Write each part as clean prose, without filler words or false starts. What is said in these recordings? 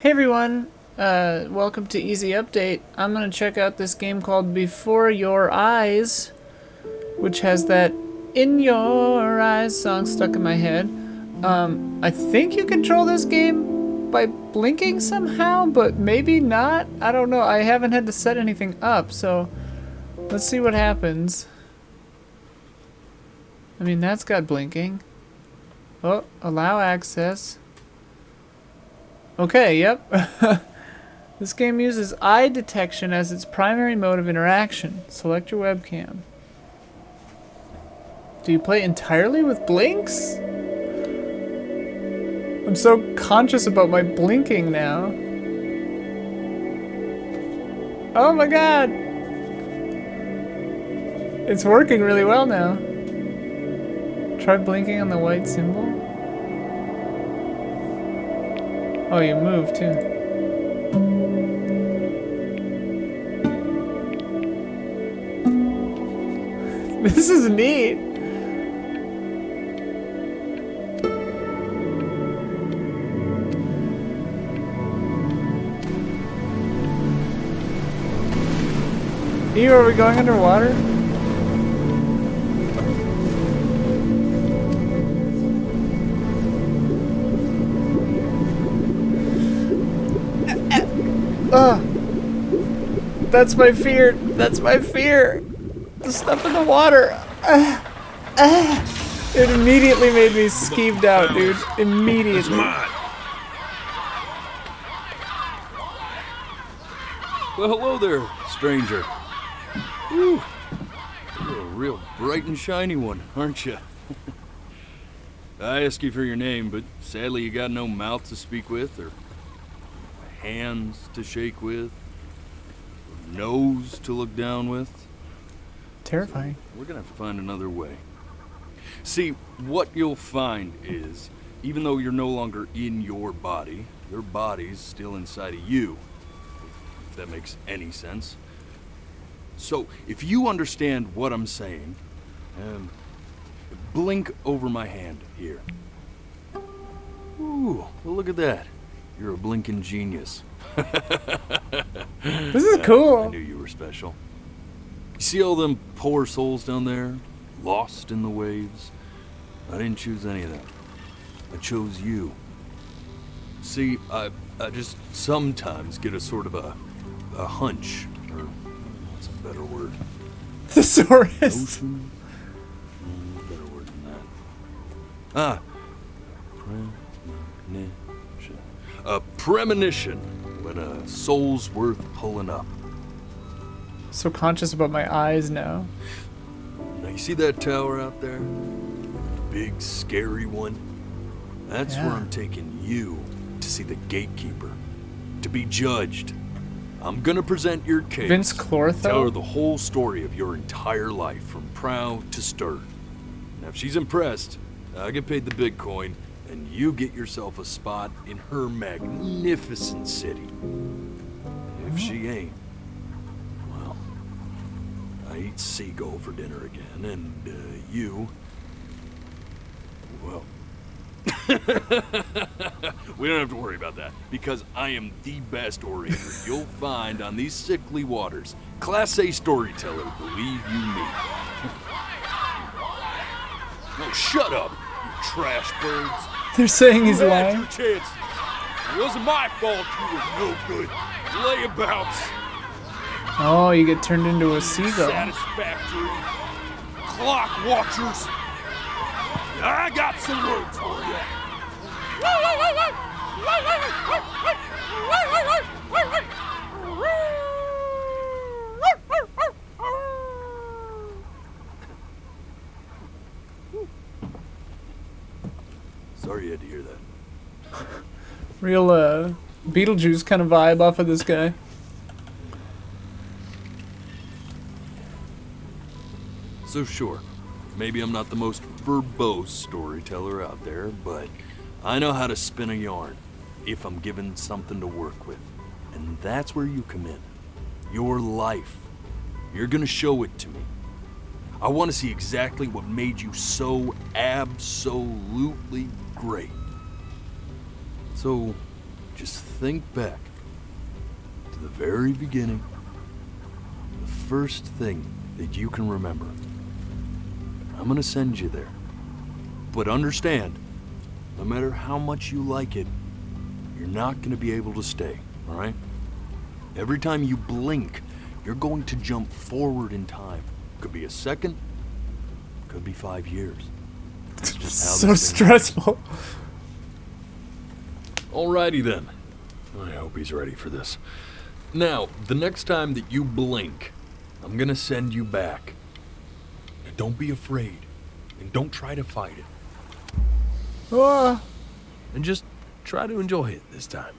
Hey everyone, welcome to Easy Update. I'm gonna check out this game called Before Your Eyes, which has that In Your Eyes song stuck in my head. I think you control this game by blinking somehow, but maybe not. I don't know. I haven't had to set anything up, so let's see what happens. I mean, that's got blinking. Oh, allow access. Okay, yep. This game uses eye detection as its primary mode of interaction. Select your webcam. Do you play entirely with blinks? I'm so conscious about my blinking now. Oh my god! It's working really well now. Try blinking on the white symbol. Oh, you move too. This is neat. Ew, are we going underwater? That's my fear. That's my fear. The stuff in the water. It immediately made me skeeved out, dude. Immediately. Well, hello there, stranger. Whew. You're a real bright and shiny one, aren't you? I asked you for your name, but sadly you got no mouth to speak with, or hands to shake with, or nose to look down with. Terrifying. So we're gonna have to find another way. See, what you'll find is, even though you're no longer in your body's still inside of you. If that makes any sense. So, if you understand what I'm saying, blink over my hand here. Ooh, well look at that. You're a blinking genius. This is cool. I knew you were special. You see all them poor souls down there, lost in the waves? I didn't choose any of them. I chose you. See, I just sometimes get a sort of a hunch, or what's a better word? Thesaurus. Notion? Better word than that. Premonition. A premonition when a soul's worth pulling up. So conscious about my eyes now. Now you see that tower out there? The big scary one? That's where I'm taking you to see the gatekeeper. To be judged. I'm gonna present your case. Vince Clortho? Tell her the whole story of your entire life, from prow to stern. Now if she's impressed, I get paid the Bitcoin, and you get yourself a spot in her magnificent city. If she ain't, well, I eat seagull for dinner again, and you, well, we don't have to worry about that, because I am the best orator you'll find on these sickly waters. Class A storyteller, believe you me. Oh, shut up, you trash birds. They're saying he's You had lying. your chances. It wasn't my fault you were no good. Layabouts. Oh, you get turned into a seagull. Satisfactory. Clock watchers. I got some words for you. Sorry you had to hear that. Real Beetlejuice kind of vibe off of this guy. So sure, maybe I'm not the most verbose storyteller out there, but I know how to spin a yarn if I'm given something to work with. And that's where you come in. Your life. You're gonna show it to me. I want to see exactly what made you so absolutely great. So, just think back to the very beginning, the first thing that you can remember. I'm gonna send you there. But understand, no matter how much you like it, you're not gonna be able to stay, all right? Every time you blink, you're going to jump forward in time. Could be a second, could be 5 years. That's just how So this thing works. stressful. Alrighty then. I hope he's ready for this. Now, the next time that you blink, I'm gonna send you back. Now, don't be afraid, and don't try to fight it. Ah. And just try to enjoy it this time.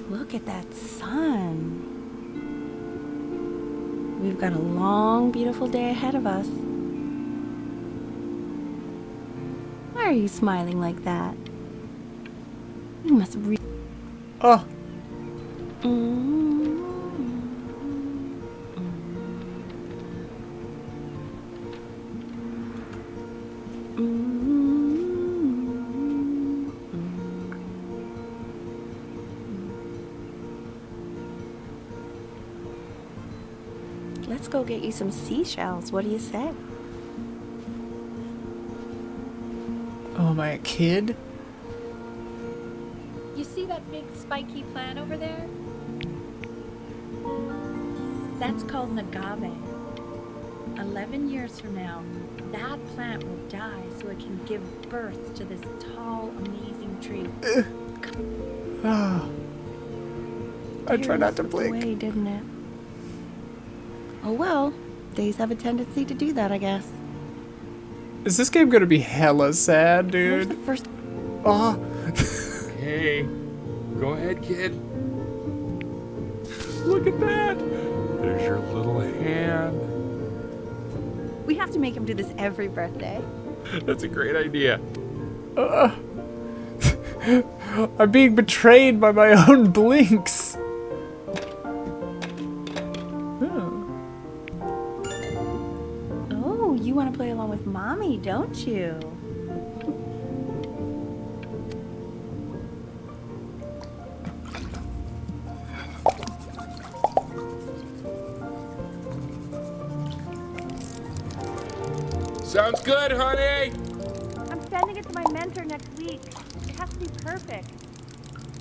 Look at that sun. We've got a long, beautiful day ahead of us. Why are you smiling like that? You must Oh. Let's go get you some seashells. What do you say? Oh, am I a kid? You see that big spiky plant over there? That's called an agave. 11 years from now, that plant will die so it can give birth to this tall, amazing tree. Ah. I try not to Slipped blink. away, didn't it? Oh well, days have a tendency to do that, I guess. Is this game gonna be hella sad, Where's the dude? first? Oh. Hey, go ahead, kid. Look at that. There's your little hand. We have to make him do this every birthday. That's a great idea. I'm being betrayed by my own blinks. Oh, you want to play along with mommy, don't you? Sounds good, honey. I'm sending it to my mentor next week. It has to be perfect.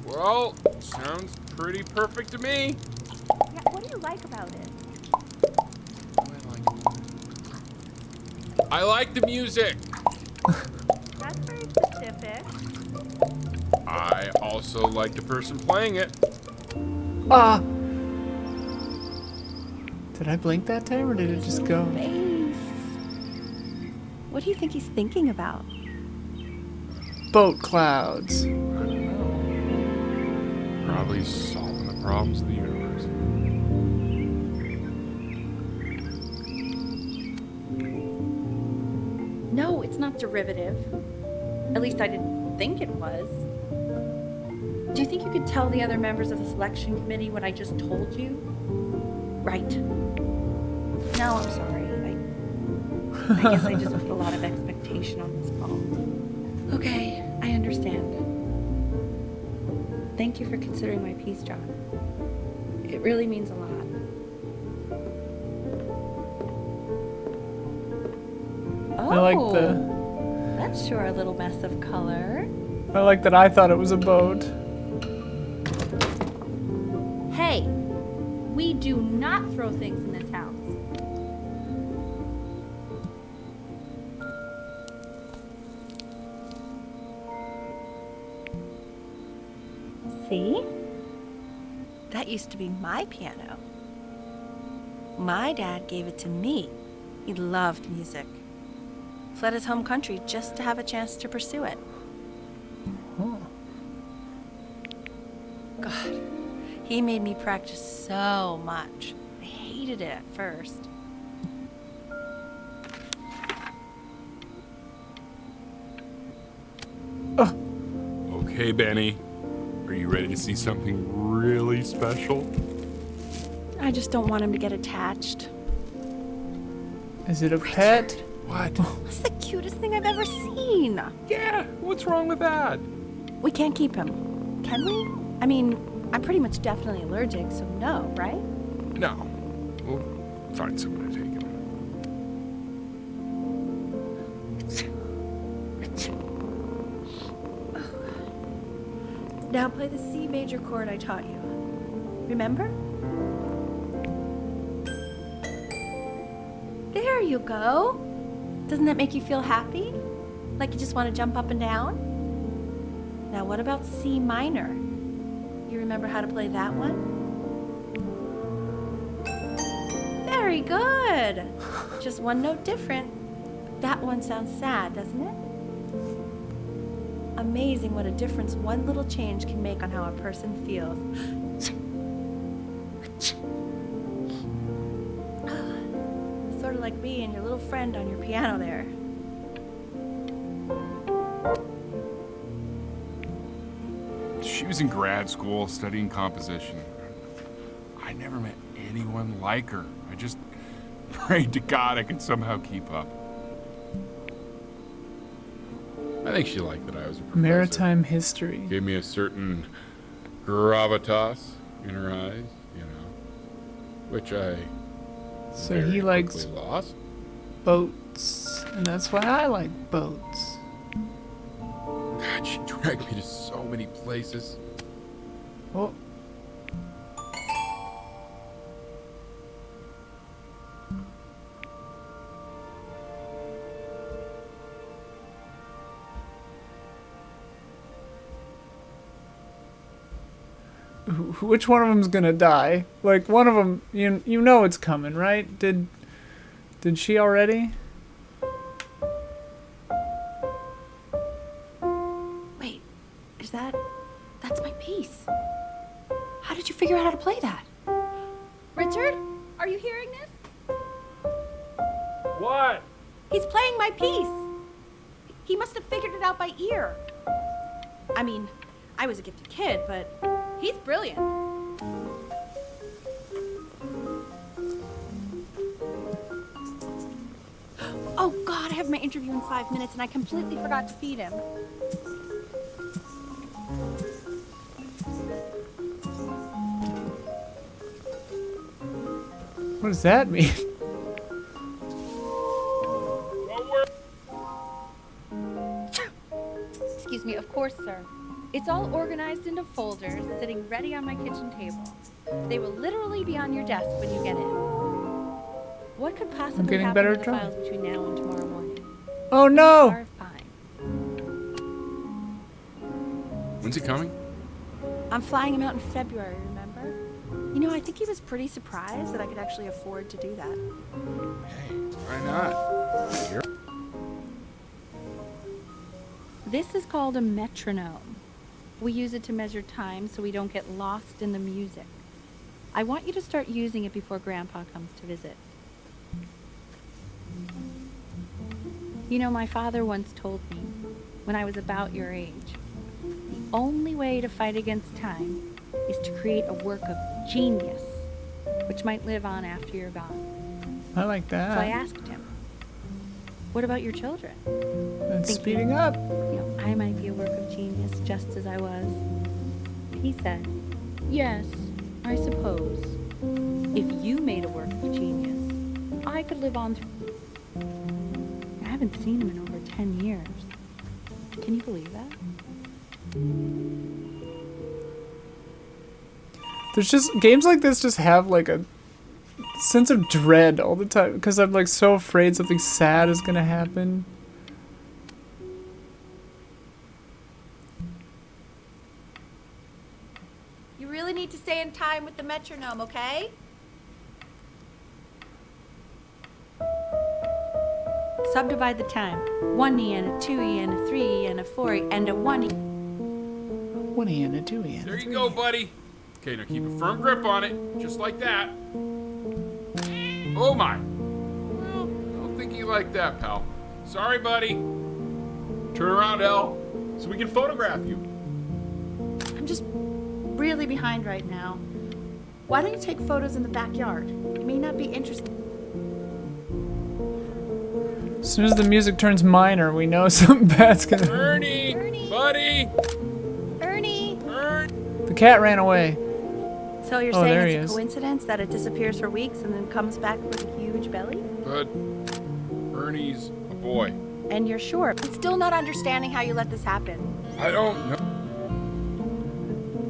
Well, sounds pretty perfect to me. Yeah, what do you like about it? I like the music. That's very specific. I also like the person playing it. Ah. Did I blink that time or did it just go? Face. What do you think he's thinking about? Boat clouds. I don't know. Probably solving the problems of the universe. No, it's not derivative. At least I didn't think it was. Do you think you could tell the other members of the selection committee what I just told you? Right. No, I'm sorry. I guess I just put a lot of expectation on this call. Okay, I understand. Thank you for considering my piece, John. It really means a lot. I like the. That's sure a little mess of color. I like that I thought it was a boat. Hey, we do not throw things in this house. See? That used to be my piano. My dad gave it to me. He loved music. Fled his home country just to have a chance to pursue it. God, he made me practice so much. I hated it at first. Okay, Benny. Are you ready to see something really special? I just don't want him to get attached. Is it a pet? What? That's the cutest thing I've ever seen. Yeah, what's wrong with that? We can't keep him, can we? I mean, I'm pretty much definitely allergic, so no, right? No. We'll find someone to take him. Now play the C major chord I taught you. Remember? There you go. Doesn't that make you feel happy? Like you just want to jump up and down? Now what about C minor? You remember how to play that one? Very good. Just one note different. That one sounds sad, doesn't it? Amazing what a difference one little change can make on how a person feels. Sort of like me and your little friend on your piano there. She was in grad school studying composition. I never met anyone like her. I just prayed to God I could somehow keep up. I think she liked that I was a professor. Maritime history. Gave me a certain gravitas in her eyes, you know, which I So very he likes quickly lost. boats, and that's why I like boats. God, she dragged me to so many places. Oh, which one of them's gonna die? Like one of them, you know it's coming, right? Did she already? Wait, that's my piece. How did you figure out how to play that? Richard, are you hearing this? What? He's playing my piece. He must have figured it out by ear. I mean, I was a gifted kid, but he's brilliant. Oh God, I have my interview in 5 minutes and I completely forgot to feed him. What does that mean? Excuse me, of course, sir. It's all organized into folders, sitting ready on my kitchen table. They will literally be on your desk when you get in. What could possibly getting happen better to at the drawing. files between now and tomorrow morning? Oh no! Are fine. When's he coming? I'm flying him out in February, remember? You know, I think he was pretty surprised that I could actually afford to do that. Hey, why not? Here. This is called a metronome. We use it to measure time so we don't get lost in the music. I want you to start using it before Grandpa comes to visit. You know, my father once told me, when I was about your age, the only way to fight against time is to create a work of genius, which might live on after you're gone. I like So I that. asked him, what about your children? That's speeding up. You know, I might be a work of genius just as I was. He said, yes, I suppose. If you made a work of genius, I could live on through. I haven't seen him in over 10 years. Can you believe that? There's just games like this just have like a sense of dread all the time because I'm like so afraid something sad is gonna happen. You really need to stay in time with the metronome, okay? Subdivide the time. 1E and a 2E and a 3E and a 4E and a 1E. 1E and a 2E and a There you 3E. go, buddy. Okay, now keep a firm grip on it, just like that. Oh my. Well, I don't think you like that, pal. Sorry, buddy. Turn around, Elle, so we can photograph you. I'm just really behind right now. Why don't you take photos in the backyard? It may not be interesting. As soon as the music turns minor, we know something bad's gonna. Ernie, Ernie. buddy. Ernie! The cat ran away. So you're Oh, there saying he it's is. a coincidence that it disappears for weeks and then comes back with a huge belly? But Ernie's a boy. And you're sure? I'm still not understanding how you let this happen. I don't know.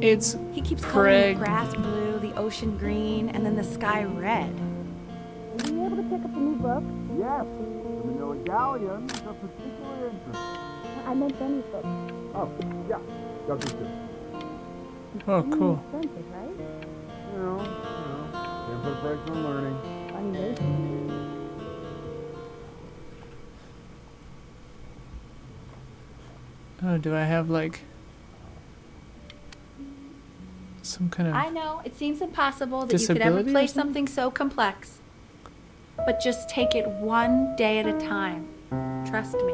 It's He keeps Craig. calling the grass blue, the ocean green, and then the sky red. Were you able to pick up a new book? Yes, the Manila Galleon is of particular interest. I meant Benny's book. Oh, yeah, Douglas too. oh cool. Expensive, right? Can't put a price on learning. Oh, do I have like some kind of? I know, it seems impossible that you could ever Disability or play something? something so complex. But just take it one day at a time. Trust me.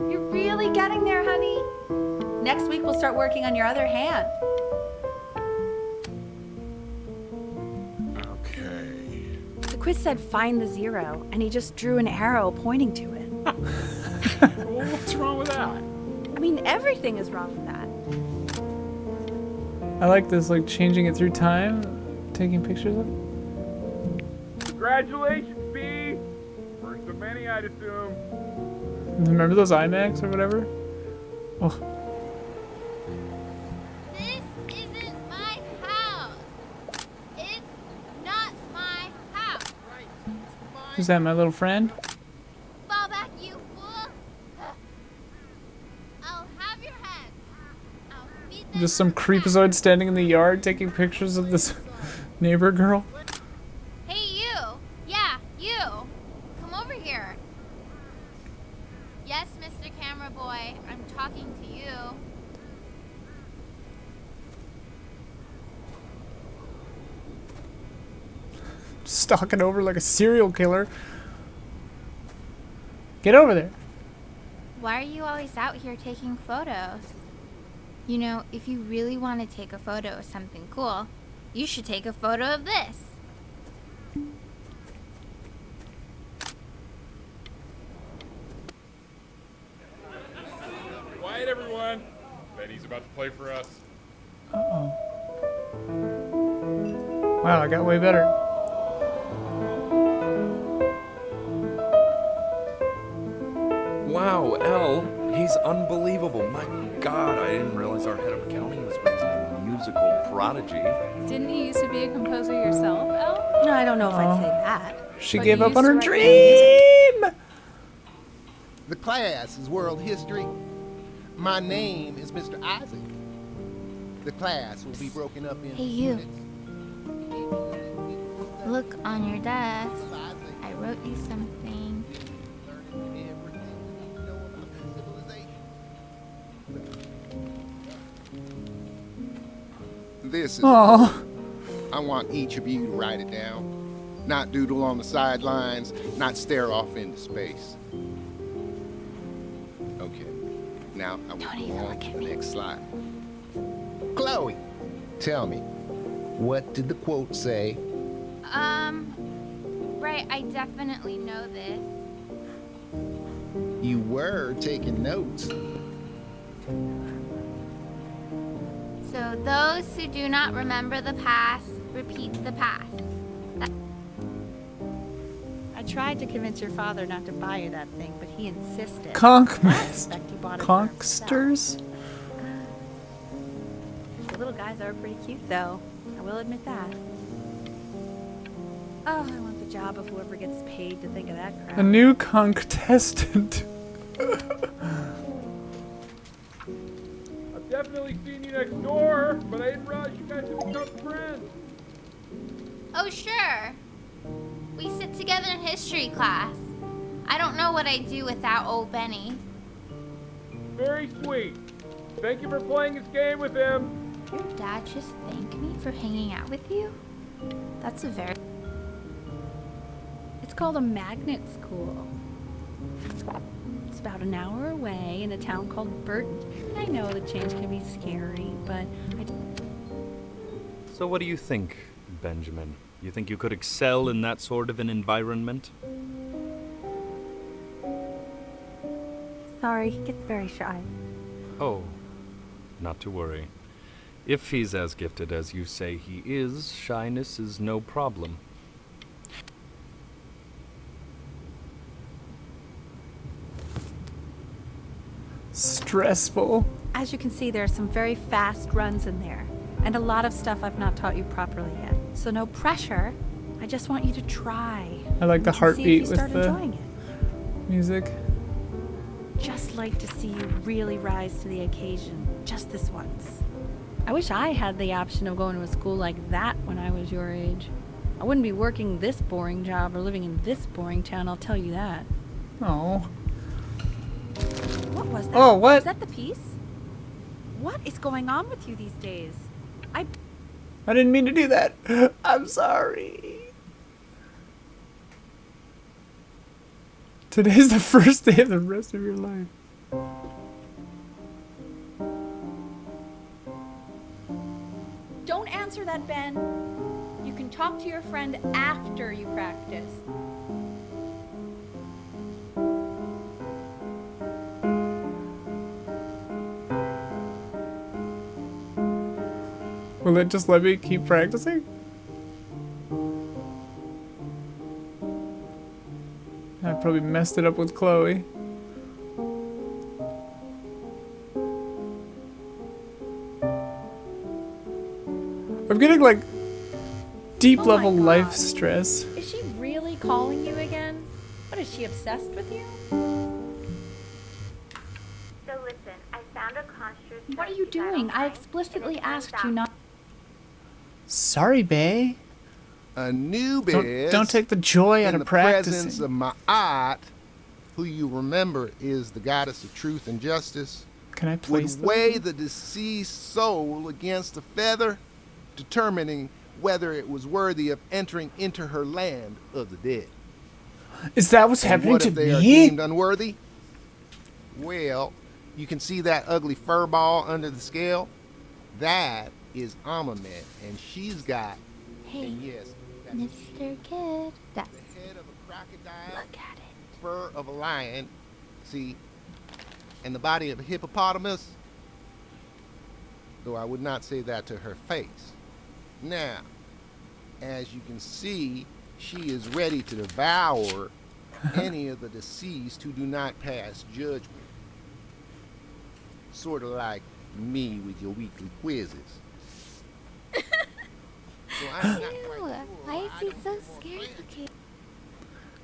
You're really getting there, honey. Next week we'll start working on your other hand. Okay. The quiz said find the zero, and he just drew an arrow pointing to it. Well, what's wrong with that? I mean, everything is wrong with that. I like this, like changing it through time, taking pictures of it. Congratulations, B! First of many, I'd assume. Remember those IMAX or whatever? Oh, This isn't my house. It's not my house. who's that? My little friend? Fall back, you fool. I'll have your head. I'll feed them Just some to the creepazoid standing in the yard taking pictures of this neighbor girl. cat. Hey, you. Yeah, you. Come over here. Yes, Mr. Camera Boy. I'm talking to you. Stalking over like a serial killer. Get over there. Why are you always out here taking photos? You know, if you really want to take a photo of something cool, you should take a photo of this. Quiet, everyone. Benny's about to play for us. Uh-oh. Wow, I got way better. Wow, L, he's unbelievable. My God, I didn't realize our head of accounting was raised a musical prodigy. Didn't you used to be a composer yourself, Elle? No, I don't know if I'd say that. She But gave you up on used her to write dream! The class is world history. My name is Mr. Isaac. The class will be broken up into Hey, you. units. Look on your desk. I wrote you something. Learning everything you need to know about civilization. This is. Aw. I want each of you to write it down. Not doodle on the sidelines, not stare off into space. Okay. Now I will go on to the next slide. Chloe, tell me, what did the quote say? Right, I definitely know this. You were taking notes. So, those who do not remember the past, repeat the past. I tried to convince your father not to buy you that thing, but he insisted. I Conkmas. suspect he bought it for himself. Conksters? The little guys are pretty cute, though. I will admit that. Oh, I want the job of whoever gets paid to think of that crap. A new contestant. I've definitely seen you next door, but I didn't realize you guys had become friends. Oh, sure. We sit together in history class. I don't know what I'd do without old Benny. Very sweet. Thank you for playing this game with him. Your dad just thanked me for hanging out with you? That's a very... It's called a magnet school. It's about an hour away in a town called Burton. I know the change can be scary, but So what do you think, Benjamin? You think you could excel in that sort of an environment? sorry, he gets very shy. Oh, not to worry. If he's as gifted as you say he is, shyness is no problem. Stressful. As you can see, there are some very fast runs in there, and a lot of stuff I've not taught you properly yet. So no pressure. I just want you to try. I like the See if heartbeat you with start the enjoying it. music. Just like to see you really rise to the occasion, just this once. I wish I had the option of going to a school like that when I was your age. I wouldn't be working this boring job or living in this boring town, I'll tell you that. Oh. What was that? Oh, what? Was that the piece? What is going on with you these days? I didn't mean to do that. I'm sorry. Today's the first day of the rest of your life. Don't answer that, Ben. You can talk to your friend after you practice. Will it just let me keep practicing? I probably messed it up with Chloe. I'm getting like deep level life stress. Is she really calling you again? What, is she obsessed with you? So listen, I found a construct. What are you doing? I explicitly asked you not. Sorry, bae. Anubis. Don't take the joy out in of the practicing. presence of Ma'at, who you remember is the goddess of truth and justice, Can I place would them? weigh the deceased soul against a feather, determining whether it was worthy of entering into her land of the dead. Is that what's And happening what to if they are me? deemed unworthy? Well, you can see that ugly fur ball under the scale? That is Amamet, and she's got, Hey, and yes, that's Mr. Kid. That's the head of a crocodile, look at it. fur of a lion, see, and the body of a hippopotamus, though I would not say that to her face. Now, as you can see, she is ready to devour any of the deceased who do not pass judgment. Sort of like me with your weekly quizzes. So I'm not quite Ew, Oh, sure why is he don't so know what scared brand looking?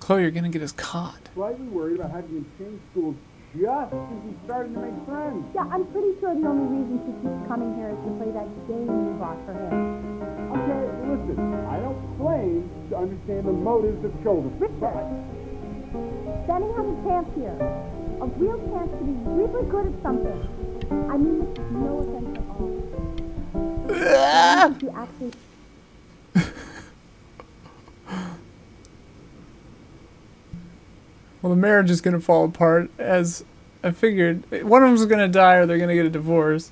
Chloe, you're gonna get us caught. Slightly worried about having him change schools just as he's starting to make friends. Yeah, I'm pretty sure the only reason she keeps coming here is to play that game you bought for him. Okay, listen, I don't claim to understand the motives of children. But Benny has a chance here. A real chance to be really good at something. I mean this with no offense at all. I think he actually Well, the marriage is gonna fall apart, as I figured. One of them's gonna die or they're gonna get a divorce.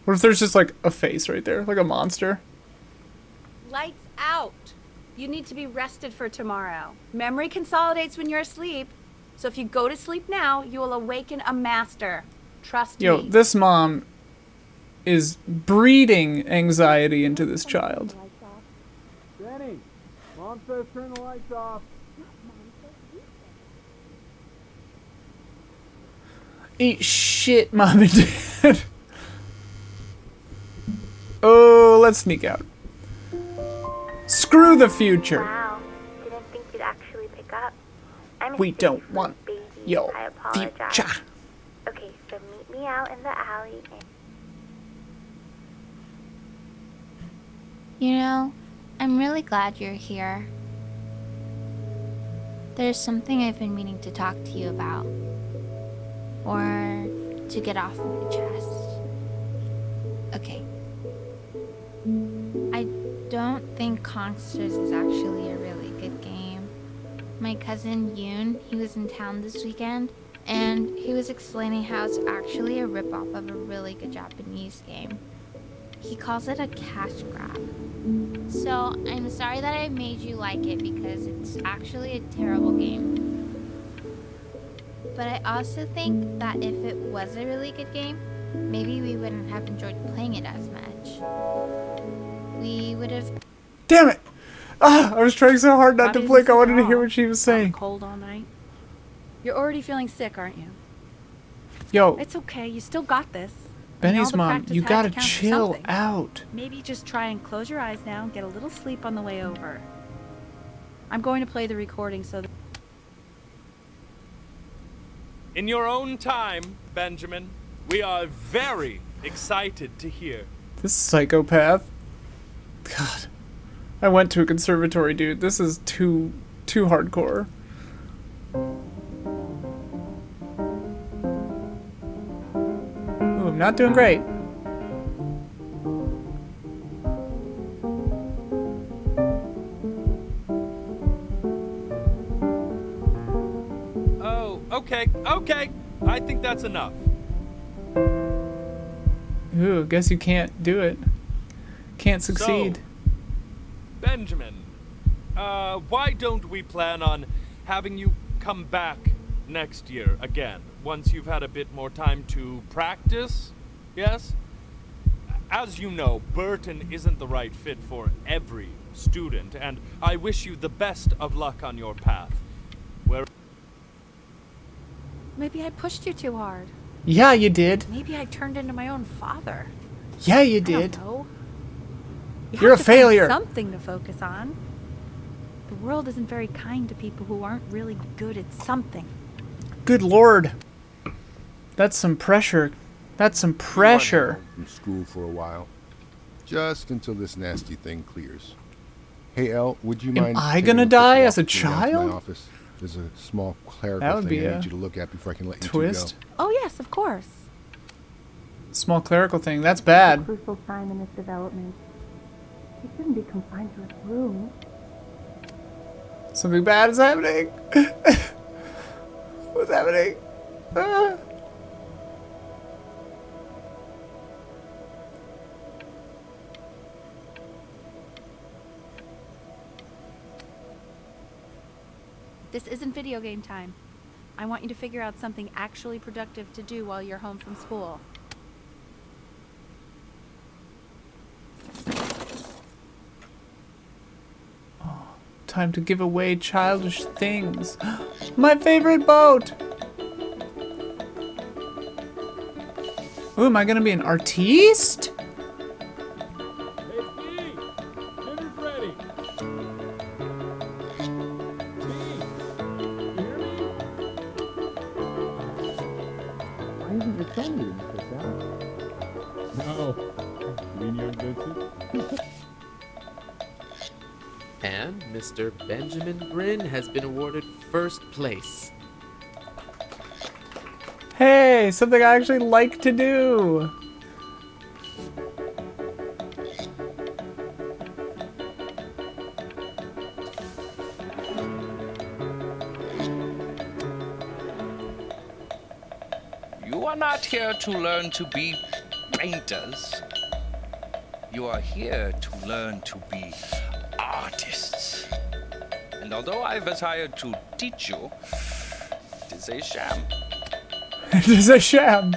What if there's just like a face right there, like a monster? Lights out. You need to be rested for tomorrow. Memory consolidates when you're asleep. So if you go to sleep now, you will awaken a master. Trust Yo, me. this mom is breeding anxiety into this child. Benny, Mom says turn the lights off. Eat shit, mom and dad. Oh, let's sneak out. Screw the future. Wow, didn't think you'd actually pick up. I'm a We don't safe want baby. your I apologize. future. Okay, so meet me out in the alley and You know, I'm really glad you're here. There's something I've been meaning to talk to you about. Or to get off my chest. Okay. I don't think Kongsters is actually a really good game. my cousin Yoon, he was in town this weekend, and he was explaining how it's actually a ripoff of a really good Japanese game. He calls it a cash grab. So I'm sorry that I made you like it because it's actually a terrible game. But I also think that if it was a really good game, maybe we wouldn't have enjoyed playing it as much. We would have... Damn it! Ah, I was trying so hard not to Not blink. I even wanted to so hear long. what she was Out saying. cold all night. You're already feeling sick, aren't you? Yo, It's okay. You still got this. Benny's all the mom, practice you had gotta to count for chill something. out. Maybe just try and close your eyes now and get a little sleep on the way over. I'm going to play the recording so that... In your own time, Benjamin, we are very excited to hear. This psychopath. God. I went to a conservatory, dude. This is too hardcore. Ooh, I'm not doing great. Oh, okay. I think that's enough. Ooh, guess you can't do it. Can't succeed. So, Benjamin, why don't we plan on having you come back next year again, once you've had a bit more time to practice? Yes? As you know, Burton isn't the right fit for every student, and I wish you the best of luck on your path. Maybe I pushed you too hard. Yeah, you did. Maybe I turned into my own father. Yeah, you I did. don't know. You're a have to find failure. Something to focus on. The world isn't very kind to people who aren't really good at something. Good lord. That's some pressure. That's some pressure. From school for a while, just until this nasty thing clears. Hey, Elle, would you mind? I taking gonna a quick die walk as a with me down to my child? office? There's a small clerical That would thing be I a need you to look at before I can let you two twist. go. Oh, yes, of course. Small clerical thing. That's bad. Crucial time in his development. He shouldn't be confined to his room. Something bad is happening. What's happening? Ah. This isn't video game time. I want you to figure out something actually productive to do while you're home from school. Time to give away childish things. My favorite boat! Ooh, am I gonna be an artiste? Hey, Steve! Dinner's ready! Steve! You hear me? Why isn't your phone reading this out? No. You mean young Vincent? And Mr. Benjamin Bryn has been awarded first place. Hey, something I actually like to do. You are not here to learn to be painters. You are here to learn to be artists. And although I was hired to teach you, it is a sham. It is a sham.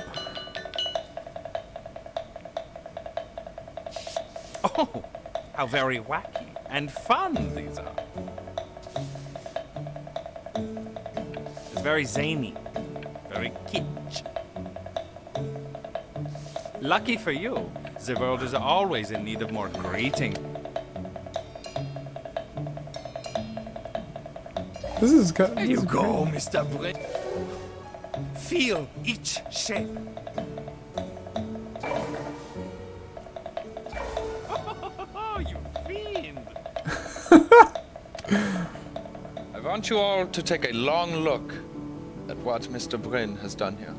Oh, how very wacky and fun these are. It's very zany, very kitsch. Lucky for you, the world is always in need of more greeting. This is good. There you go, Mr. Bryn. Feel each shape. Oh, you fiend! I want you all to take a long look at what Mr. Bryn has done here.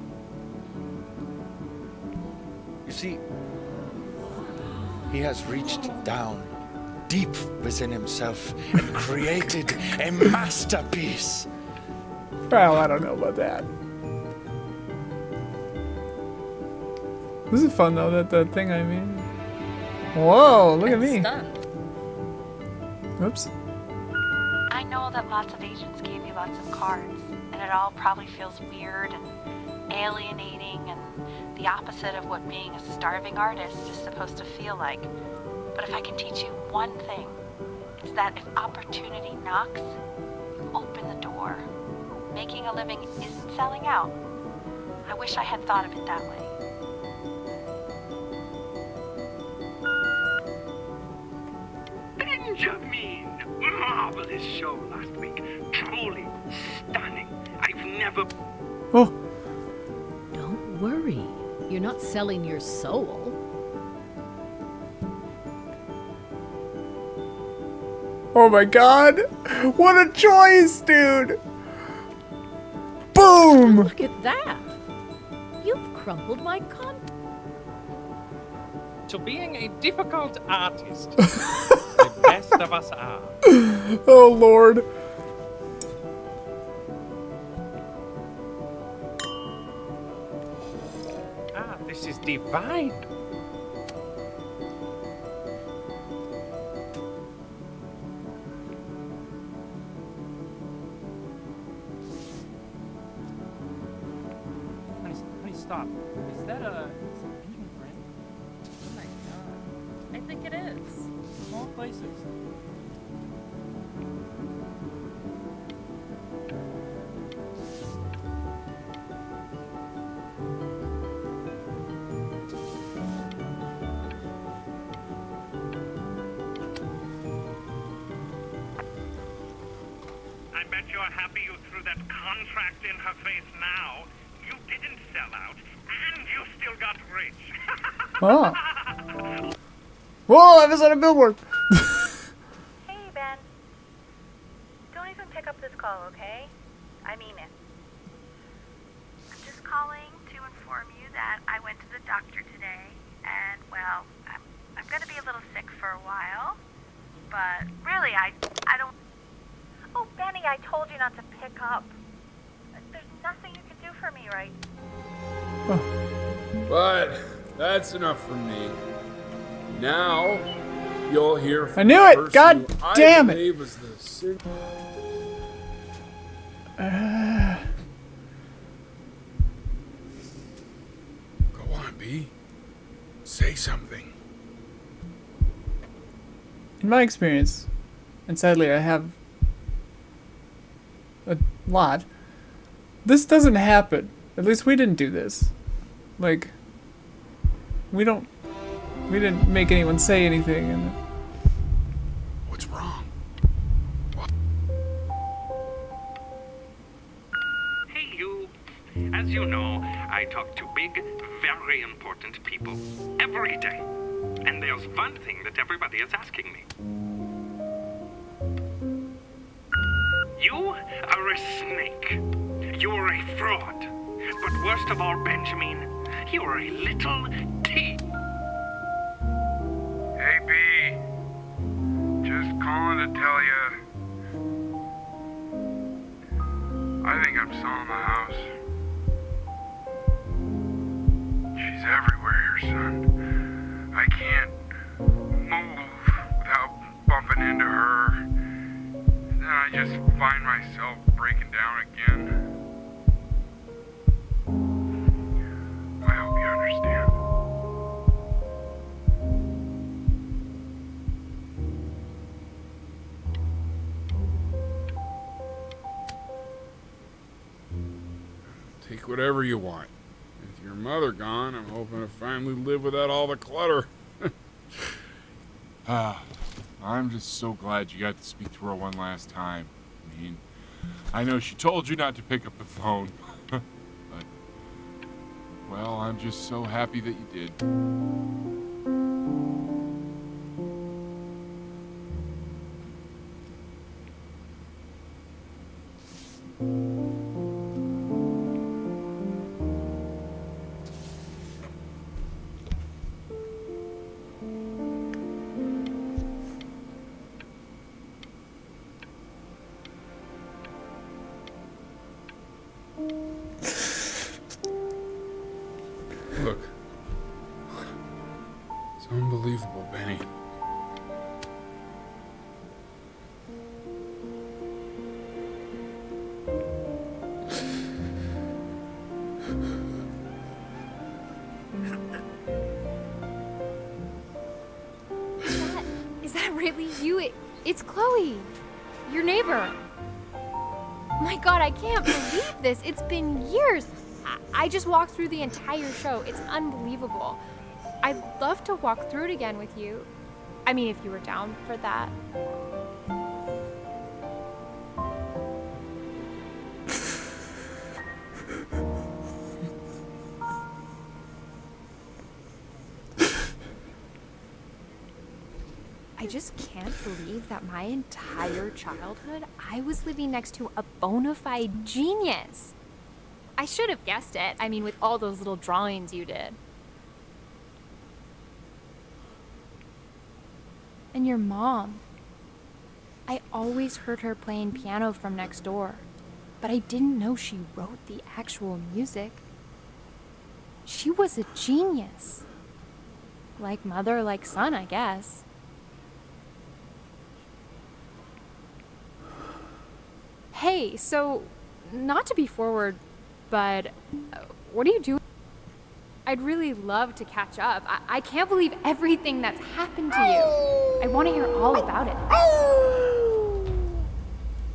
You see, he has reached down deep within himself and created a masterpiece. Well, I don't know about that. This is fun though, that thing I mean. Whoa, look at me. Oops. I know that lots of agents gave you lots of cards, and it all probably feels weird and alienating and the opposite of what being a starving artist is supposed to feel like. But if I can teach you one thing, it's that if opportunity knocks, you open the door. Making a living isn't selling out. I wish I had thought of it that way. Benjamin! Marvelous show last week. Truly stunning. I've never... Oh. Don't worry. You're not selling your soul. Oh my god! What a choice, dude! Boom! Look at that! You've crumpled my con. To being a difficult artist, the best of us are. Oh lord. Ah, this is divine. Honey, stop. Is that Benjamin Brent? Oh my god. I think it is. Small places. I bet you're happy you threw that contract in her face now. You didn't sell out, and you still got rich. Oh. Whoa, I was on a billboard. Hey, Ben. Don't even pick up this call, okay? I mean it. I'm just calling to inform you that I went to the doctor today, and, well, I'm gonna be a little sick for a while, but really, I don't... Oh, Benny, I told you not to pick up. There's nothing you can do for me, right? But that's enough from me. Now you'll hear from I knew the it! person God who I damn it! believe was the sin- Go on, B. Say something. In my experience, and sadly I have a lot, this doesn't happen. At least we didn't do this. Like, we didn't make anyone say anything. And What's wrong? Hey, you. As you know, I talk to big, very important people every day. And there's one thing that everybody is asking me. You are a snake. You are a fraud. But worst of all, Benjamin, you are a little T. Hey, B. Just calling to tell you. I think I'm selling the house. She's everywhere here, son. I can't move without bumping into her. And then I just find myself breaking down again. I hope you understand. Take whatever you want. With your mother gone, I'm hoping to finally live without all the clutter. I'm just so glad you got to speak to her one last time. I mean, I know she told you not to pick up the phone, but, well, I'm just so happy that you did. unbelievable, Benny. Is that really you? It's Chloe, your neighbor. My God, I can't believe this. It's been years. I just walked through the entire show. It's unbelievable. I'd love to walk through it again with you. I mean, if you were down for that. I just can't believe that my entire childhood, I was living next to a bona fide genius. I should have guessed it. I mean, with all those little drawings you did. And your mom. I always heard her playing piano from next door, but I didn't know she wrote the actual music. She was a genius. Like mother, like son, I guess. Hey, so, not to be forward, but what are you doing? I'd really love to catch up. I can't believe everything that's happened to you. I want to hear all about it.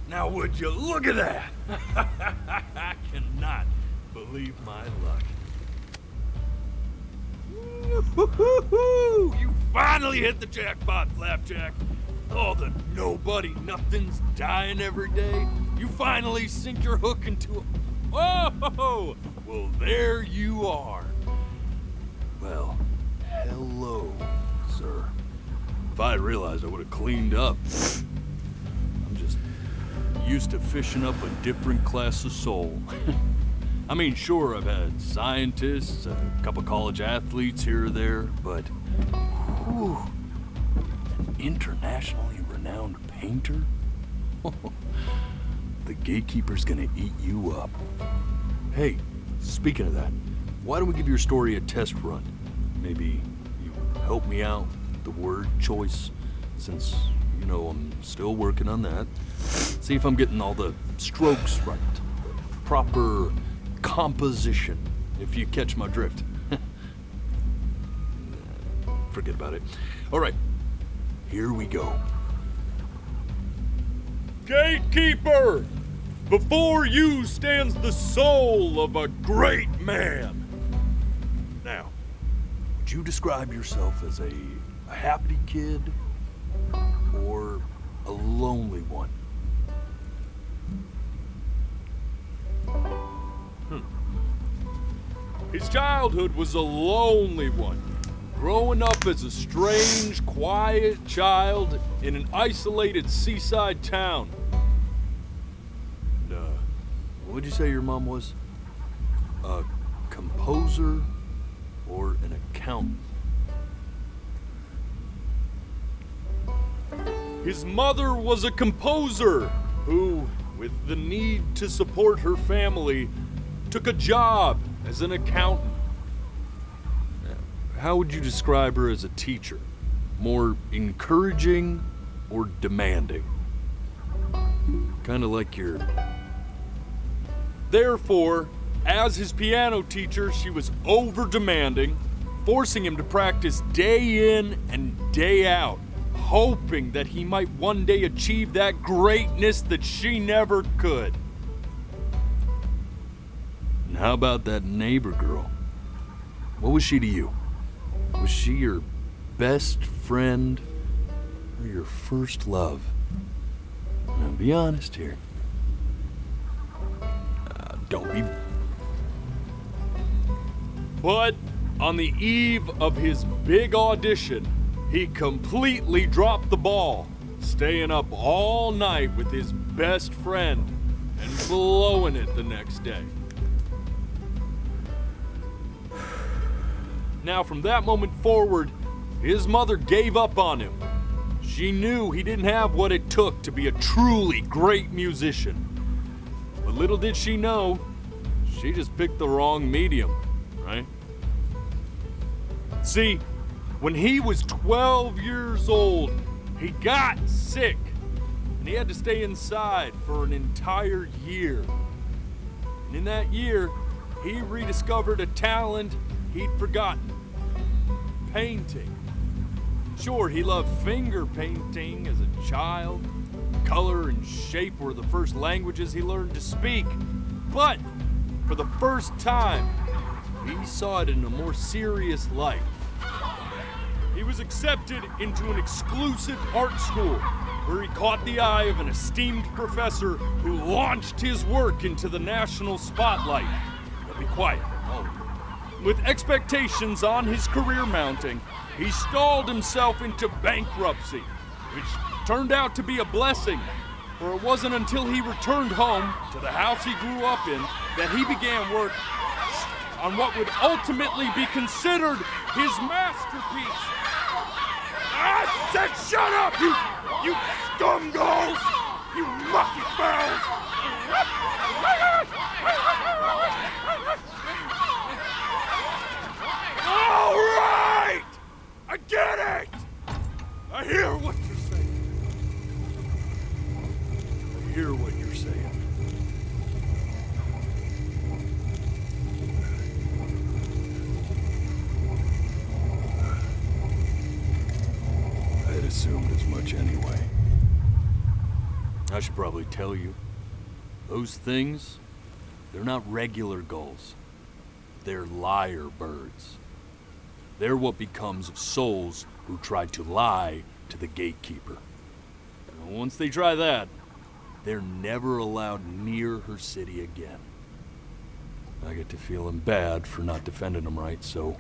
Now would you look at that? I cannot believe my luck. Woo-hoo-hoo-hoo! You finally hit the jackpot, Flapjack. Oh, the nobody nothing's dying every day. You finally sink your hook into a... Oh, well, there you are. Well, hello, sir. If I had realized, I would have cleaned up. I'm just used to fishing up a different class of soul. I mean, sure, I've had scientists, a couple college athletes here or there, but whew, an internationally renowned painter? The gatekeeper's gonna eat you up. Hey, speaking of that, why don't we give your story a test run? Maybe you help me out with the word choice, since, you know, I'm still working on that. See if I'm getting all the strokes right, the proper composition, if you catch my drift. Forget about it. All right, here we go. Gatekeeper! Before you stands the soul of a great man. Now, would you describe yourself as a happy kid or a lonely one? His childhood was a lonely one, growing up as a strange, quiet child in an isolated seaside town. What'd you say your mom was? A composer or an accountant? His mother was a composer who, with the need to support her family, took a job as an accountant. How would you describe her as a teacher? More encouraging or demanding? Kind of like your... Therefore, as his piano teacher, she was over-demanding, forcing him to practice day in and day out, hoping that he might one day achieve that greatness that she never could. And how about that neighbor girl? What was she to you? Was she your best friend or your first love? Now, be honest here. Don't be... But on the eve of his big audition, he completely dropped the ball, staying up all night with his best friend and blowing it the next day. Now, from that moment forward, his mother gave up on him. She knew he didn't have what it took to be a truly great musician. But little did she know, she just picked the wrong medium, right? See, When he was 12 years old, he got sick, and he had to stay inside for an entire year. And in that year, he rediscovered a talent he'd forgotten: painting. Sure, he loved finger painting as a child. Color and shape were the first languages he learned to speak. But for the first time, he saw it in a more serious light. He was accepted into an exclusive art school where he caught the eye of an esteemed professor who launched his work into the national spotlight. Now be quiet, all of you. With expectations on his career mounting, he stalled himself into bankruptcy, which turned out to be a blessing, for it wasn't until he returned home to the house he grew up in that he began work on what would ultimately be considered his masterpiece. I said shut up, you scumgalls! You mucky fowls! All right! I get it! I hear what you're saying. I hear what you're saying. I had assumed as much anyway. I should probably tell you, those things, they're not regular gulls. They're lyre birds. They're what becomes of souls who try to lie to the gatekeeper. And once they try that, they're never allowed near her city again. I get to feeling bad for not defending them right, so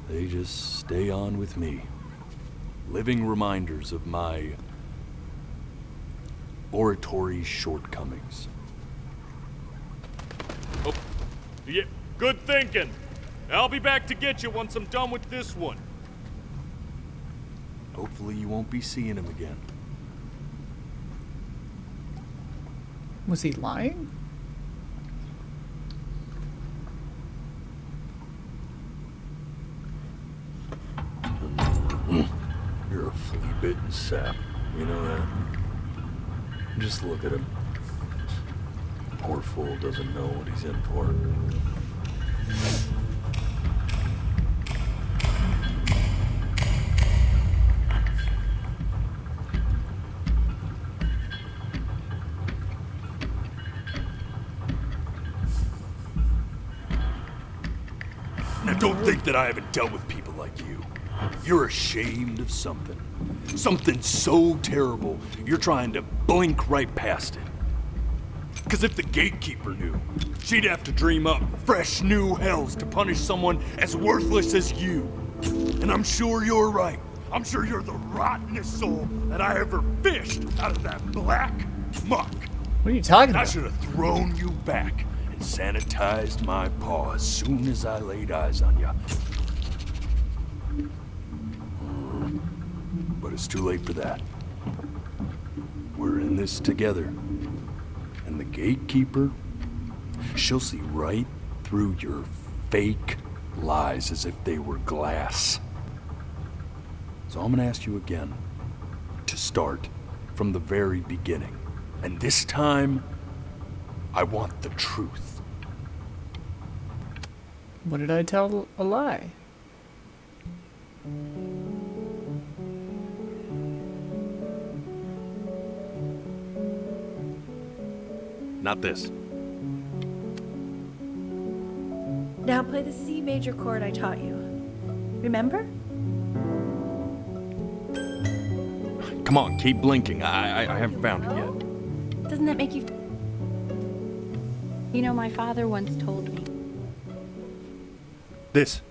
they just stay on with me. Living reminders of my oratory shortcomings. Oh, yeah, good thinking. I'll be back to get you once I'm done with this one. Hopefully you won't be seeing him again. Was he lying? You're a flea-bitten sap, you know that? Just look at him. Poor fool doesn't know what he's in for. Now don't think that I haven't dealt with people like you. You're ashamed of something. Something so terrible, you're trying to blink right past it. Because if the gatekeeper knew, she'd have to dream up fresh new hells to punish someone as worthless as you. And I'm sure you're right. I'm sure you're the rottenest soul that I ever fished out of that black muck. What are you talking about? I should have thrown you back and sanitized my paw as soon as I laid eyes on you. But it's too late for that. We're in this together. And the gatekeeper, she'll see right through your fake lies as if they were glass. So I'm gonna ask you again to start from the very beginning. And this time, I want the truth. What did I tell a lie? Not this. Now play the C major chord I taught you. Remember? Come on, keep blinking. I haven't found it yet. Doesn't that make you... You know, my father once told me. This.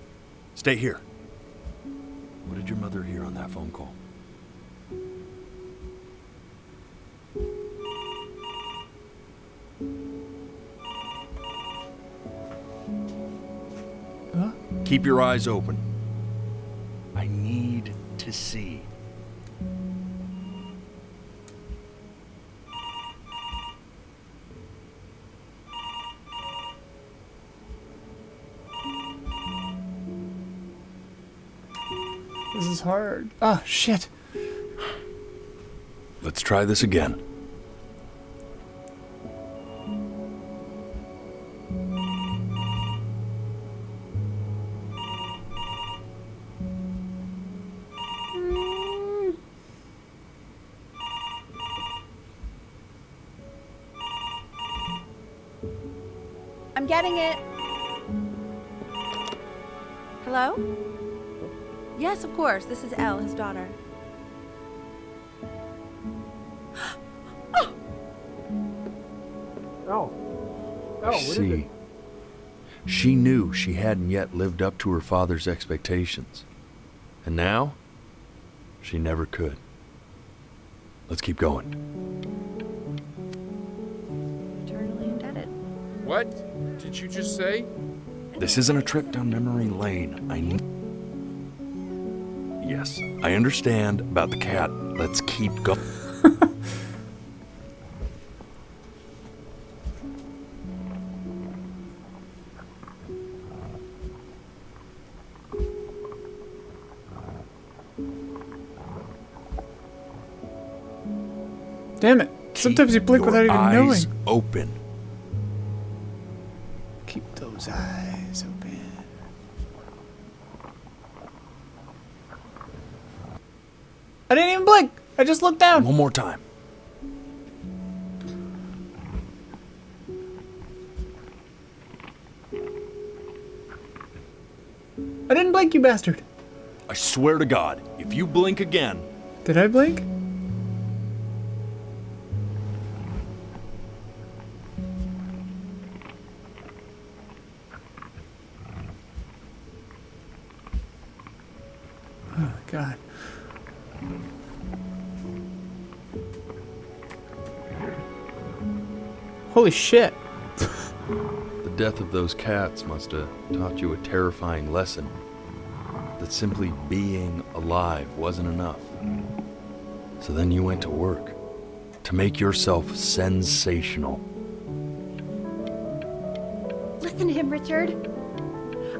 Stay here. What did your mother hear on that phone call? Huh? Keep your eyes open. I need to see. This is hard. Oh, shit. Let's try this again. I'm getting it. Hello? Yes, of course. This is Elle, his daughter. See, she knew she hadn't yet lived up to her father's expectations. And now, she never could. Let's keep going. Eternally indebted. What did you just say? This isn't a trip down memory lane. Yes, I understand about the cat. Let's keep going. Damn it. Sometimes you blink without even knowing. Eyes open. Keep those eyes open. I didn't even blink. I just looked down. One more time. I didn't blink, you bastard. I swear to God, if you blink again... Did I blink? Oh, God. Holy shit. The death of those cats must have taught you a terrifying lesson. That simply being alive wasn't enough. So then you went to work. To make yourself sensational. Listen to him, Richard.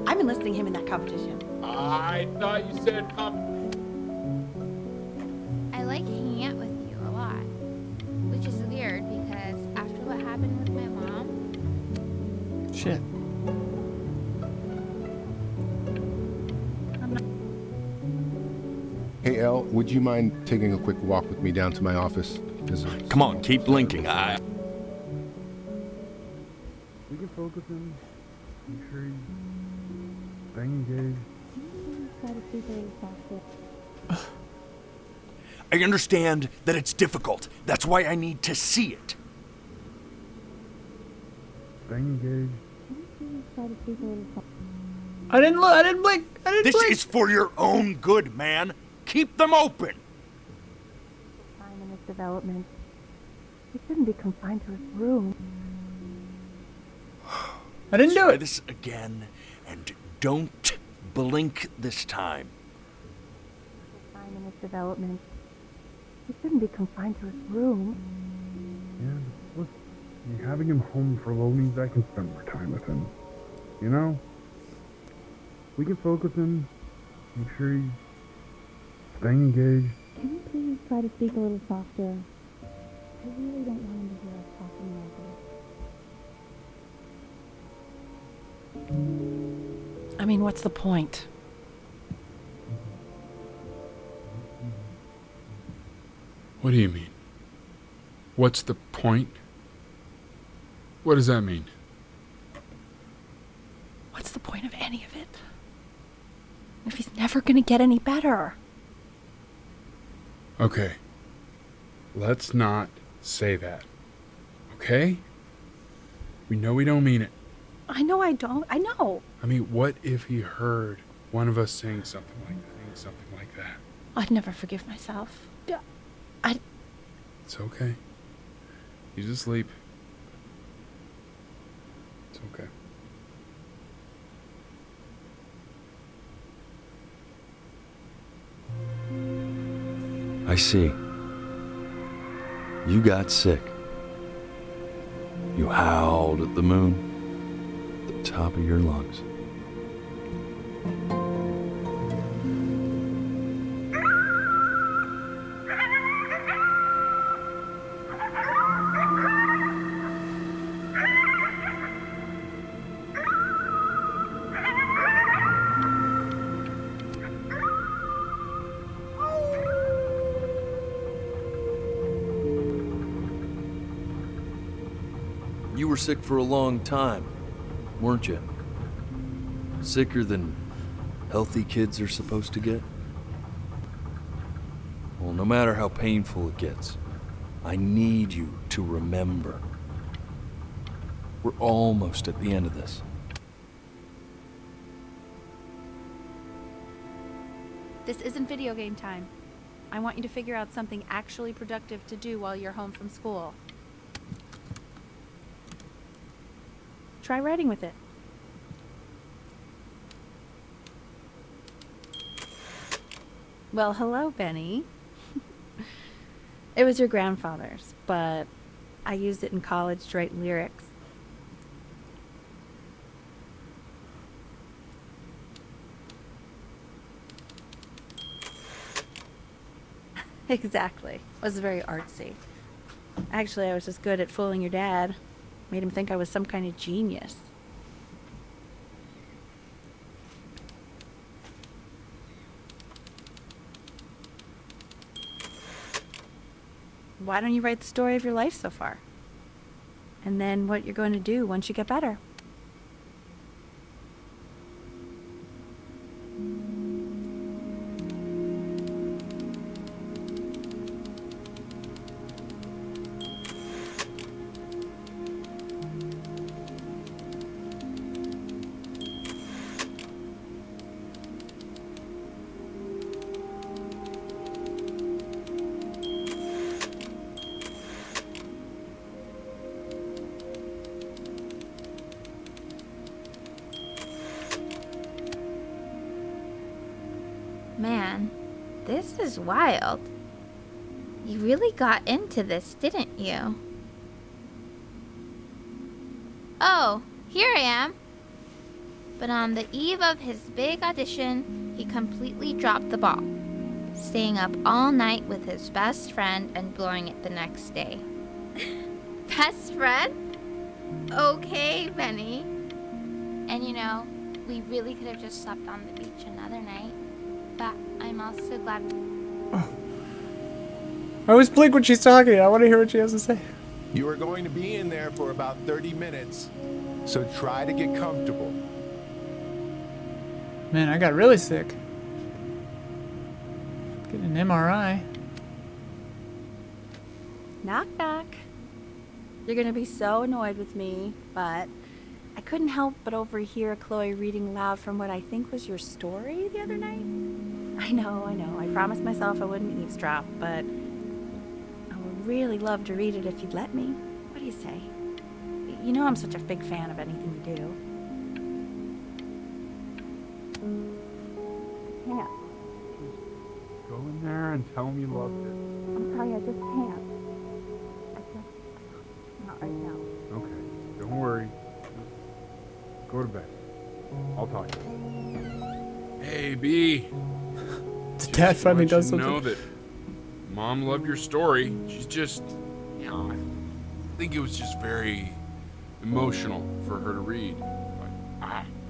I'm enlisting him in that competition. I thought you said I like hanging out with you a lot. Which is weird because after what happened with my mom... Shit. Hey, Elle, would you mind taking a quick walk with me down to my office? Come on, keep blinking. We can focus him. Make sure he's staying engaged. Try to speak a little softer. I understand that it's difficult. That's why I need to see it. Staying engaged. Try to speak a little softer. I didn't look. I didn't blink. I didn't This blink. is for your own good, man. Keep them open. Time in his development. He shouldn't be confined to his room. I didn't do Try it. this again, and don't blink this time. Time in his development. He shouldn't be confined to his room. Yeah, look, having him home for low means I can spend more time with him. You know? We can focus him. Make sure he's staying engaged. Can you please try to speak a little softer? I really don't want him to hear us talking like this. I mean, what's the point? What do you mean? What's the point? What does that mean? What's the point of any of it? If he's never gonna get any better. Okay. Let's not say that. Okay? We know we don't mean it. I know I don't. I know. I mean, what if he heard one of us saying something like that? I'd never forgive myself. It's okay. He's asleep. It's okay. I see. You got sick. You howled at the moon, at the top of your lungs. you were sick for a long time, weren't you? Sicker than healthy kids are supposed to get? Well, no matter how painful it gets, I need you to remember. We're almost at the end of this. This isn't video game time. I want you to figure out something actually productive to do while you're home from school. Try writing with it. Well, hello, Benny. It was your grandfather's, but I used it in college to write lyrics. Exactly. It was very artsy. Actually, I was just good at fooling your dad. Made him think I was some kind of genius. Why don't you write the story of your life so far? And then what you're going to do once you get better. Man, this is wild. You really got into this, didn't you? Oh, here I am. But on the eve of his big audition, he completely dropped the ball, staying up all night with his best friend and blowing it the next day. Best friend? Okay, Benny. And you know, we really could have just slept on the beach another night. But I'm also glad. I always blink when she's talking. I want to hear what she has to say. You are going to be in there for about 30 minutes, so try to get comfortable. Man, I got really sick. Get an MRI. Knock, knock. You're gonna be so annoyed with me, but I couldn't help but overhear Chloe reading loud from what I think was your story the other night. I know. I promised myself I wouldn't eavesdrop, but I would really love to read it if you'd let me. What do you say? You know I'm such a big fan of anything you do. I can't. Go in there and tell him you loved it. I'm sorry, I just can't. Not right now. Okay, don't worry. Go to bed. I'll talk to you. Hey, B. Dad finally does something. Know that Mom loved your story. She's just, you know, I think it was just very emotional for her to read. But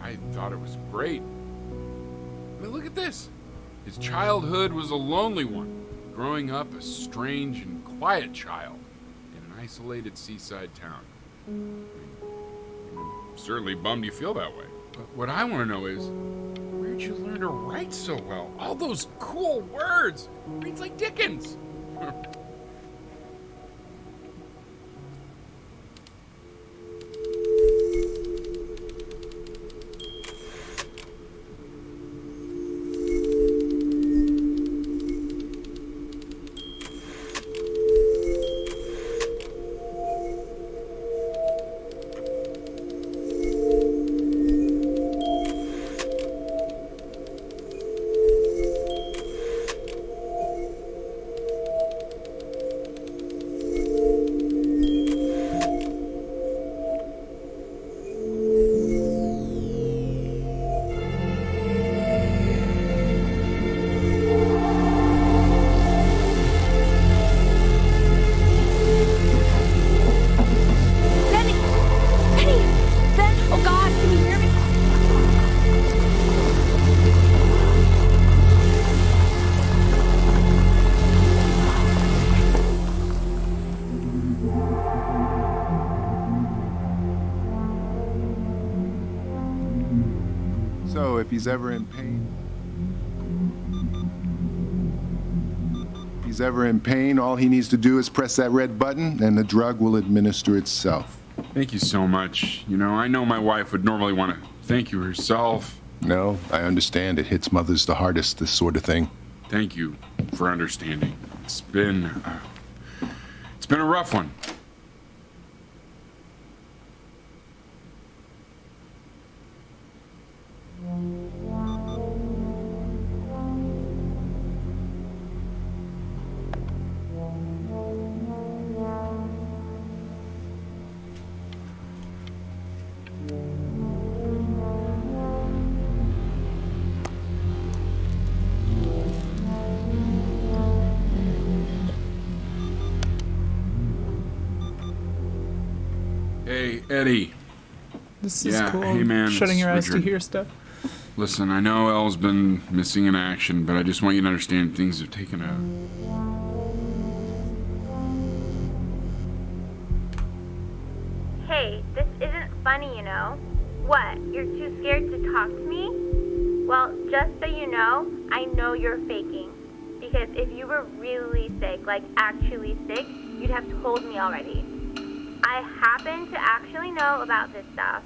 I thought it was great. I mean, look at this. His childhood was a lonely one, growing up a strange and quiet child in an isolated seaside town. I'm certainly bummed you feel that way. But what I want to know is, where'd you learn to write so well? All those cool words. Reads like Dickens. So if he's ever in pain, all he needs to do is press that red button and the drug will administer itself. Thank you so much. You know, I know my wife would normally want to thank you herself. No, I understand. It hits mothers the hardest, this sort of thing. Thank you for understanding. It's been a rough one. Hey, Eddie. This is Yeah, cool. hey, man, Shutting it's your eyes to Richard. hear stuff. Listen, I know Elle's been missing in action, but I just want you to understand things have taken a... Hey, this isn't funny, you know. What, you're too scared to talk to me? Well, just so you know, I know you're faking. Because if you were really sick, like actually sick, you'd have told me already. I happen to actually know about this stuff.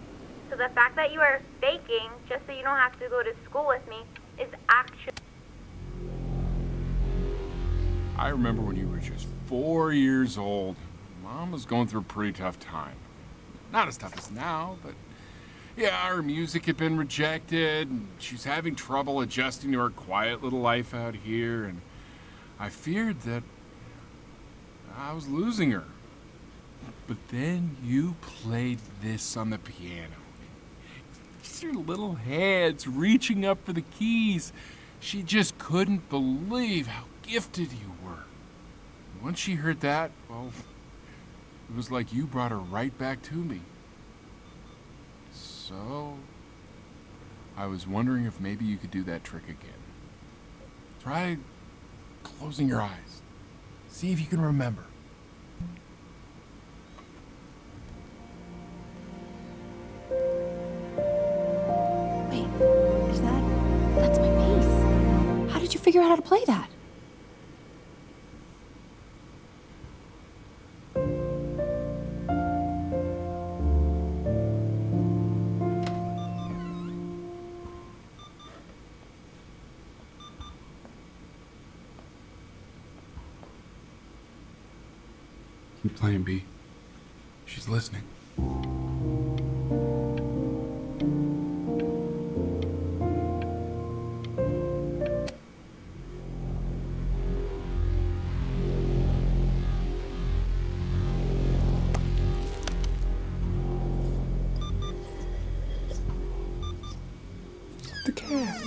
So the fact that you are faking, just so you don't have to go to school with me, is actually... I remember when you were just 4 years old. Mom was going through a pretty tough time. Not as tough as now, but yeah, her music had been rejected, and she's having trouble adjusting to her quiet little life out here, and I feared that I was losing her. But then you played this on the piano. Just her little hands reaching up for the keys. She just couldn't believe how gifted you were. And once she heard that, well, it was like you brought her right back to me. So, I was wondering if maybe you could do that trick again. Try closing your eyes. See if you can remember. Wait, that's my piece. How did you figure out how to play that? Keep playing, B. She's listening. The cat.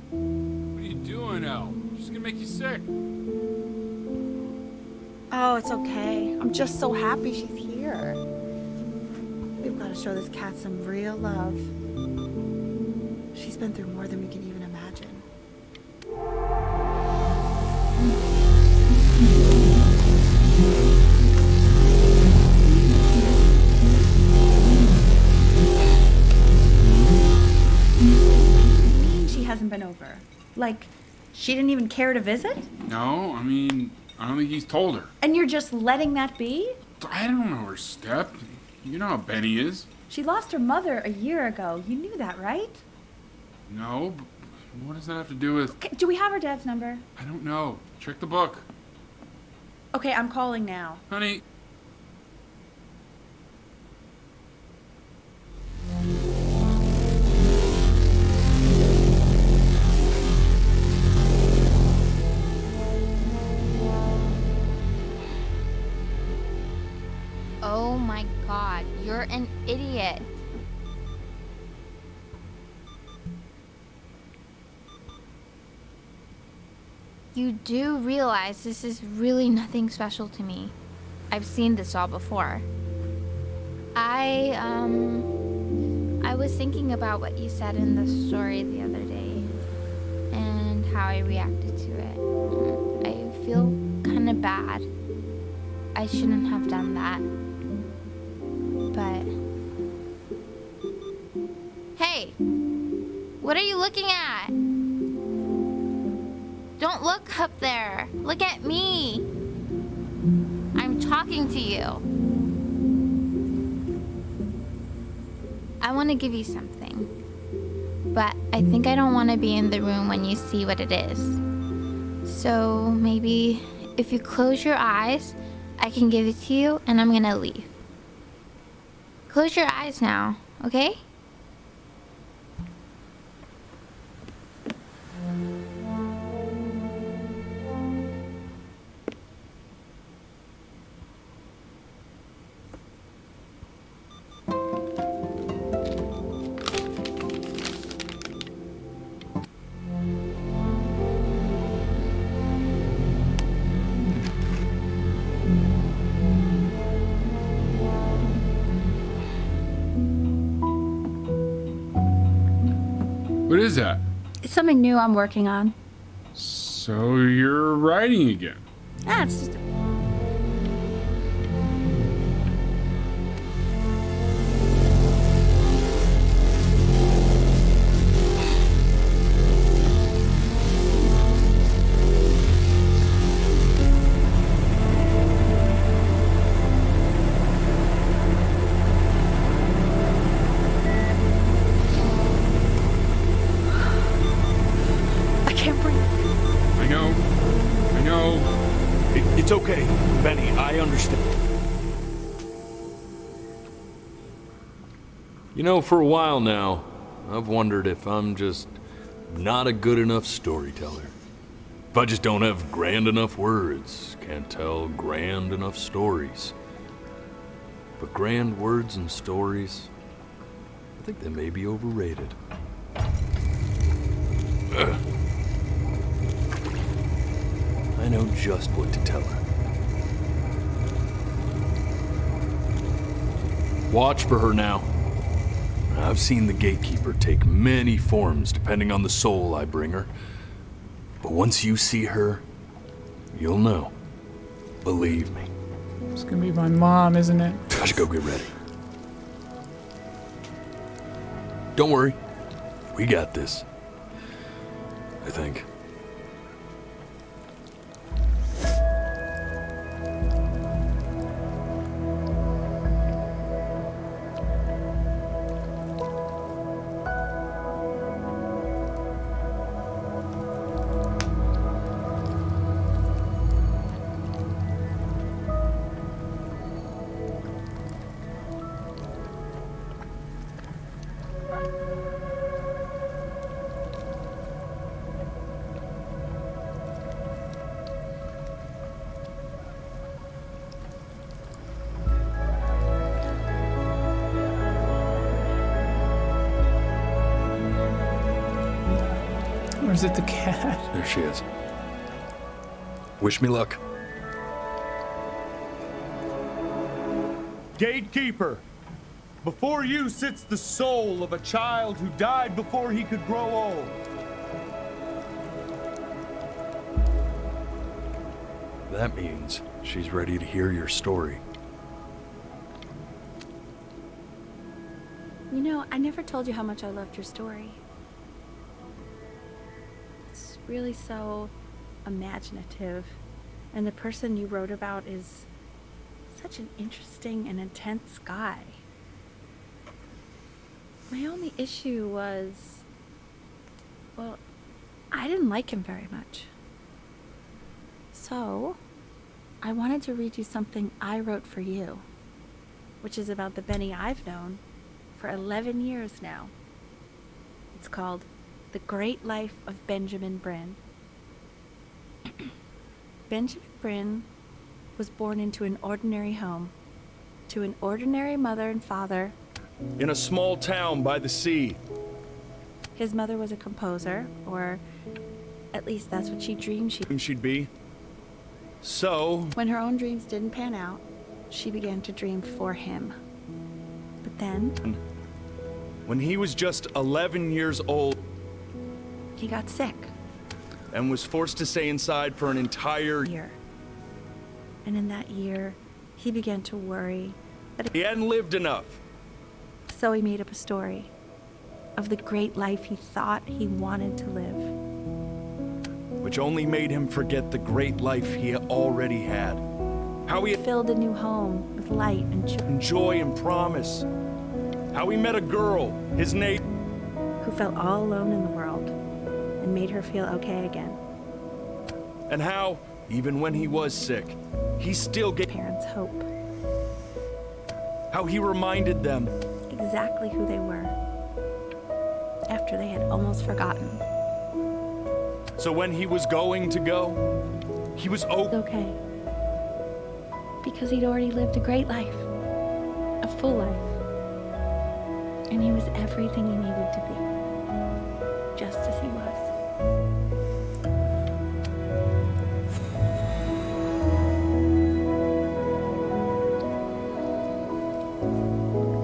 What are you doing, Elle? She's gonna make you sick. Oh, it's okay. I'm just so happy she's here. We've got to show this cat some real love. She's been through more than we can even imagine. She hasn't been over. Like, she didn't even care to visit? No, I mean, I don't think he's told her. And you're just letting that be? I don't know her step. You know how Benny is. She lost her mother a year ago. You knew that, right? No, but what does that have to do with... Okay, do we have her dad's number? I don't know. Check the book. Okay, I'm calling now. Honey. Oh my god, you're an idiot. You do realize this is really nothing special to me. I've seen this all before. I was thinking about what you said in the story the other day and how I reacted to it. I feel kind of bad. I shouldn't have done that. But... Hey! What are you looking at? Don't look up there. Look at me. I'm talking to you. I want to give you something. But I think I don't want to be in the room when you see what it is. So maybe if you close your eyes, I can give it to you and I'm gonna leave. Close your eyes now, okay? What is that? It's something new I'm working on. So you're writing again? Ah, it's just a... It's okay, Benny, I understand. You know, for a while now, I've wondered if I'm just not a good enough storyteller. If I just don't have grand enough words, can't tell grand enough stories. But grand words and stories, I think they may be overrated. I know just what to tell her. Watch for her now. I've seen the gatekeeper take many forms depending on the soul I bring her. But once you see her, you'll know. Believe me. It's gonna be my mom, isn't it? I should go get ready. Don't worry. We got this. I think. Or is it the cat? There she is. Wish me luck. Gatekeeper, before you sits the soul of a child who died before he could grow old. That means she's ready to hear your story. You know, I never told you how much I loved your story. It's really so imaginative. And the person you wrote about is such an interesting and intense guy. My only issue was, well, I didn't like him very much. So, I wanted to read you something I wrote for you, which is about the Benny I've known for 11 years now. It's called The Great Life of Benjamin Brynn. Benjamin Brynn was born into an ordinary home, to an ordinary mother and father. In a small town by the sea. His mother was a composer, or at least that's what she dreamed she'd be. So, when her own dreams didn't pan out, she began to dream for him. But then, when he was just 11 years old, he got sick and was forced to stay inside for an entire year. And in that year, he began to worry that He hadn't lived enough. so he made up a story of the great life he thought he wanted to live. Which only made him forget the great life he already had. How he filled a new home with light and joy and promise. How he met a girl, his name, who felt all alone in the world and made her feel okay again. and how, even when he was sick, he still gave parents hope. How he reminded them Exactly who they were after they had almost forgotten. so when he was going to go, he was okay. Because he'd already lived a great life, a full life. And he was everything he needed to be, just as he was.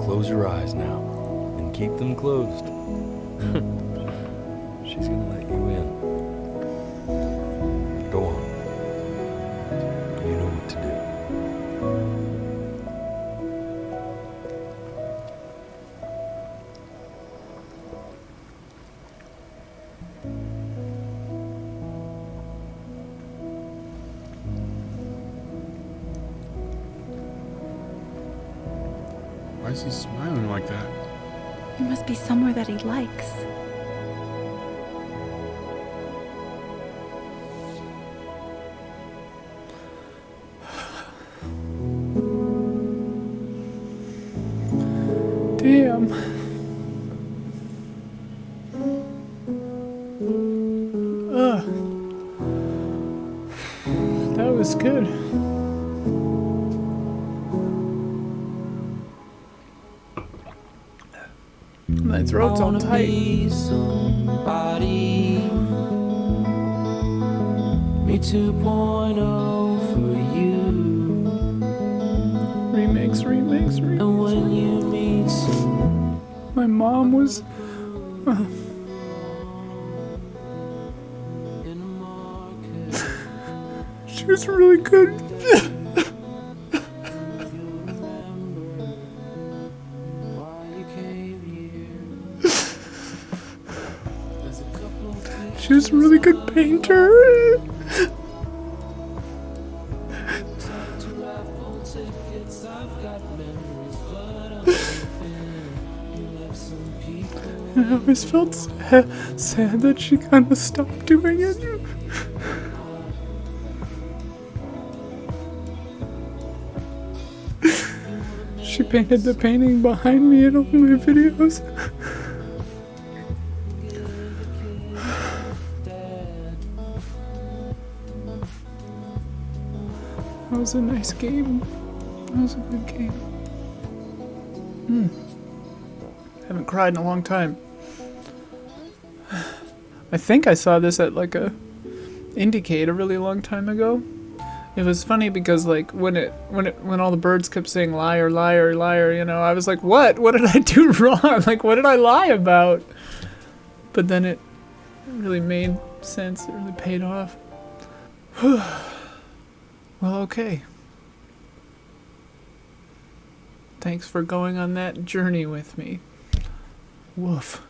Close your eyes now, and keep them closed. She's gonna let you in. Go on. You know what to do. Why is he smiling like that? He must be somewhere that he likes. Damn. Ugh. That was good. My throat's all tight. Somebody, me 2.0 for you. Remix. And when you meet My mom was. She was really good. She was a really good painter. And I always felt sad that she kind of stopped doing it. She painted the painting behind me in all my videos. That was a nice game. That was a good game. Haven't cried in a long time. I think I saw this at like a Indiecade a really long time ago. It was funny because like when all the birds kept saying liar, liar, liar, you know, I was like, what? What did I do wrong? Like, what did I lie about? But then it really made sense. It really paid off. Well, okay. Thanks for going on that journey with me. Woof.